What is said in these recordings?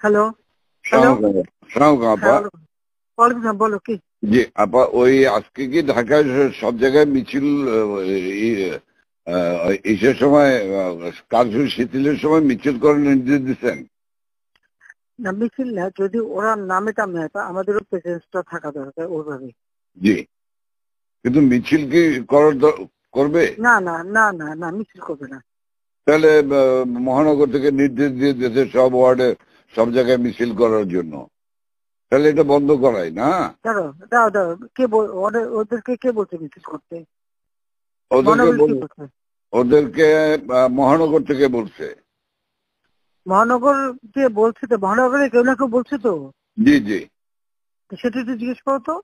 Hello hello আপা। ওয়ালাইকুম সালাম, বলো কি? জি আপা, ওই আজকে কি ঢাকায় সব জায়গায় মিছিল ইসের সময় কারফিউ শিথিলের সময় মিছিল করার নির্দেশ দিচ্ছেন? না, মিছিল না, যদি ওরা নামে টামে আমাদেরও প্রেসেন্সটা থাকা দরকার ওইভাবে। জি, কিন্তু মিছিল কি করবে? না না না না না, মিছিল করবে না। তাহলে মহানগর থেকে নির্দেশ দিয়ে দিয়েছে সব ওয়ার্ডে সব জায়গায় মিছিল করার জন্য, তাহলে এটা বন্ধ করাই না? দাঁড়ো দাঁড়ো দাঁড়ো, ওদেরকে কে বলছে মিছিল করতে? ওদেরকে মহানগর থেকে বলছে। মহানগর কে বলছে? তো মহানগরে কেউ না কেউ বলছে তো। জি জি, সেটা একটু জিজ্ঞেস করো তো।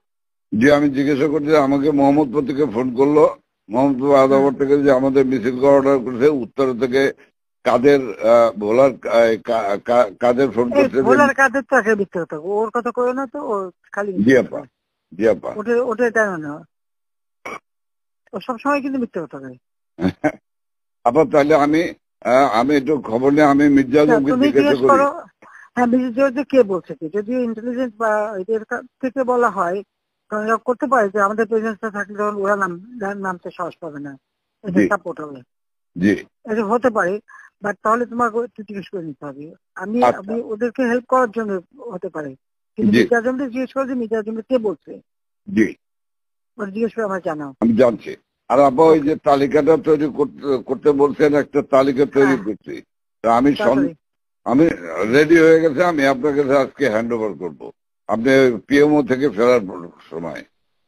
জি, আমি জিজ্ঞাসা করছি, আমাকে মোহাম্মদপুর থেকে ফোন করলো, মোহাম্মদপুর আদাবর থেকে, যে আমাদের মিছিল করা অর্ডার করেছে। উত্তর থেকে কাদের ভোলার কাদের ফোন করছে। ভোলার কাদের তো একটা মিথ্যে কথা, ওর কথা কই না তো, ও খালি জি আপা, জি আপা। ওটাই জানো না, ও সবসময় কিন্তু মিথ্যে কথা কয়। আপা তাহলে আমি একটু খবর নিয়ে আমি মির্জা আজমকে জিজ্ঞাসা করি। হ্যাঁ, মির্জা কে বলছে কি, যদি ইন্টেলিজেন্স বা এদের থেকে বলা হয় করতে পারে যে আমাদের প্রেজেন্সটা থাকলে তখন ওরা নামতে সাহস পাবে না, এটা সাপোর্ট হবে। জি, এটা হতে পারে, বাট তাহলে তোমাকে একটু জিজ্ঞেস করে নিতে হবে। আমি ওদেরকে হেল্প করার জন্য হতে পারে, কিন্তু মির্জা আজমকে জিজ্ঞেস করে যে মির্জা আজমকে কে বলছে। জি, ওটা জিজ্ঞেস করে আমার জানাও। আমি জানছি। আর আপা ওই যে তালিকাটা তৈরি করতে বলছেন, একটা তালিকা তৈরি করছি, আমি রেডি হয়ে গেছে। আমি আপনার কাছে আজকে হ্যান্ড ওভার করবো, আপনি পিএমও থেকে ফেরার সময়,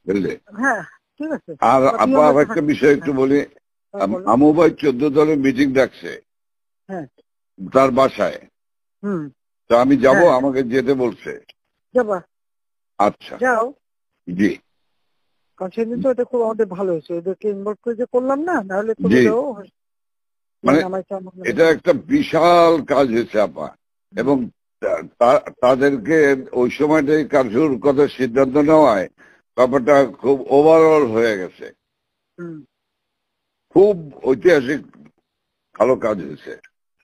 বুঝলে? হ্যাঁ ঠিক আছে। আর আপা একটা বিষয় একটু বলি, আমু ভাই 14 দলের মিটিং ডাকছে তার বাসায়। তো আমি যাব, আমাকে যেতে বলছে। যাবা? আচ্ছা, যাও। জি, কারণ সেদিন তো এটা খুব আমাদের ভালো হয়েছে, ওদেরকে ইনভলভ করে যে করলাম না, নাহলে তো মানে এটা একটা বিশাল কাজ হয়েছে আপা। এবং তাদেরকে ওই সময়টাই কারফিউর কথা সিদ্ধান্ত নেওয়ায় ব্যাপারটা খুব ওভারঅল হয়ে গেছে। খুব ঐতিহাসিক ভালো কাজ হয়েছে।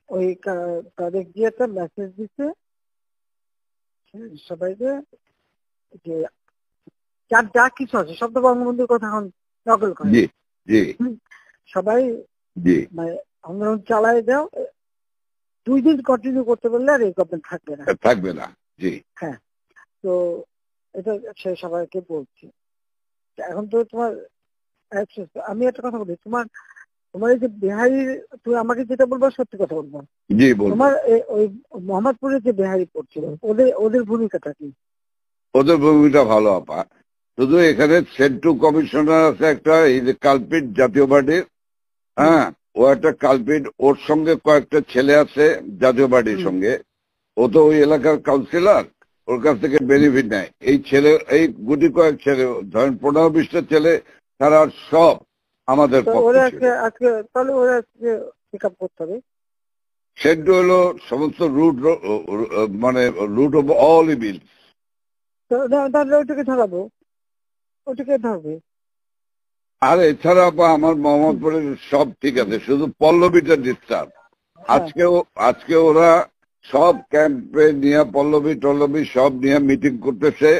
ওই তাদের গিয়ে একটা মেসেজ দিচ্ছে সবাইকে যে যার যা কিছু আছে সব তো বঙ্গবন্ধুর কথা এখন নকল করে। জি জি, সবাই জি মানে আন্দোলন চালায় দাও, 2 দিন কন্টিনিউ করতে পারলে আর এই গভর্নমেন্ট থাকবে না। জি হ্যাঁ, তো এটা সে সবাইকে বলছি। এখন তো তোমার আমি একটা কথা বলি, তোমার এই যে বিহারি, তুমি আমাকে যেটা বলবো সত্যি কথা বলবো। জি, তোমার ওই মোহাম্মদপুরের যে বিহারি পড়ছিল, ওদের ভূমিকাটা কি? ওদের ভূমিকা ভালো আপা। শুধু এখানে সেন্টু কমিশনার আছে একটা, এই যে কালপিট জাতীয় পার্টির, হ্যাঁ, ও একটা কালপিট, ওর সঙ্গে কয়েকটা ছেলে আছে জাতীয় পার্টির সঙ্গে। ও তো ওই এলাকার কাউন্সিলর, ওর কাছ থেকে বেনিফিট নেয়। এই গুটি কয়েক ছেলে, ধরেন 15-20টা ছেলে, তারা সব আমাদের সেন্টু হলো সমস্ত মানে রুট অফ অল ইভিল। ওটাকে ধরাবো, ওটাকে ধরবে। আর এছাড়া আমার মোহাম্মদপুরের সব ঠিক আছে, শুধু পল্লবীটা ডিস্টার্ব। আজকে ওরা সব ক্যাম্পে নিয়ে পল্লবী সব নিয়ে মিটিং করতেছে।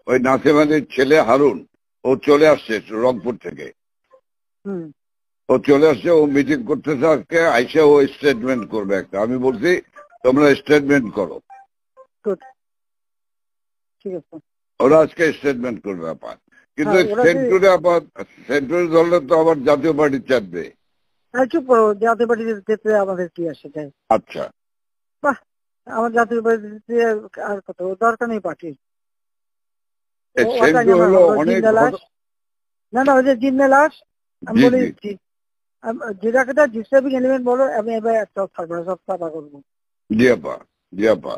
ওই নাসিম আলীর ছেলে হারুন, ও চলে আসছে রংপুর থেকে, ও চলে আসছে, ও মিটিং করতেছে আজকে। আইসে ও স্টেটমেন্ট করবে একটা। আমি বলছি তোমরা স্টেটমেন্ট করো, ঠিক আছে। ওরা আজকে স্টেটমেন্ট করবে আপাত, কিন্তু সেন্টুরি ধরলে তো আবার জাতীয় পার্টি চাপবে। চুপ করো, জাতীয় পার্টি যেতে আমাদের কি আসে যায়? আচ্ছা, বাহ, আমার জাতীয় পার্টি আর কত দরকার নেই পার্টির। না ওই যে জিন্দালাস, আমি বলে দিচ্ছি, যেটা ডিস্টার্বিং এলিমেন্ট বলো, আমি এবার একটা থাকবো না, সব সাফা করবো। জি আপা, জি আপা,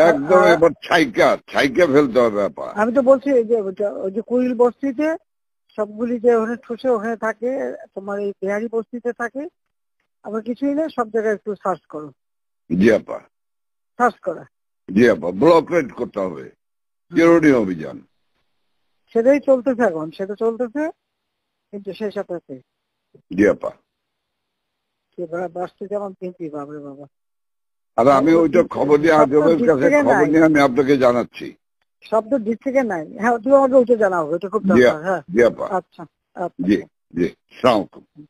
একদম এবার ছাইকা ফেলতে হবে আপা। আমি তো বলছি ওই যে কুইল বস্তিতে সবগুলি যে ওখানে ঠুসে ওখানে থাকে, তোমার এই বিহারি বস্তিতে থাকে, আবার কিছুই নেই, সব জায়গায় একটু সার্চ করো। জি আপা, সার্চ করা। জি আপা, ব্লক রেড করতে হবে, চিরুনি অভিযান। সেটাই চলতেছে এখন, সেটা চলতেছে, কিন্তু সেই সাথে জি আপা বাঁচতে যেমন কিন্তু বাবরে বাবা। আর আমি ওইটা খবর নিয়ে আজমের কাছে খবর নিয়ে আমি আপনাকে জানাচ্ছি। শব্দ দিক থেকে নাই। হ্যাঁ, তুমি আমাকে ওইটা জানাও, এটা খুব দরকার। হ্যাঁ, জি আপা। আচ্ছা, জি জি, আসসালামু আলাইকুম।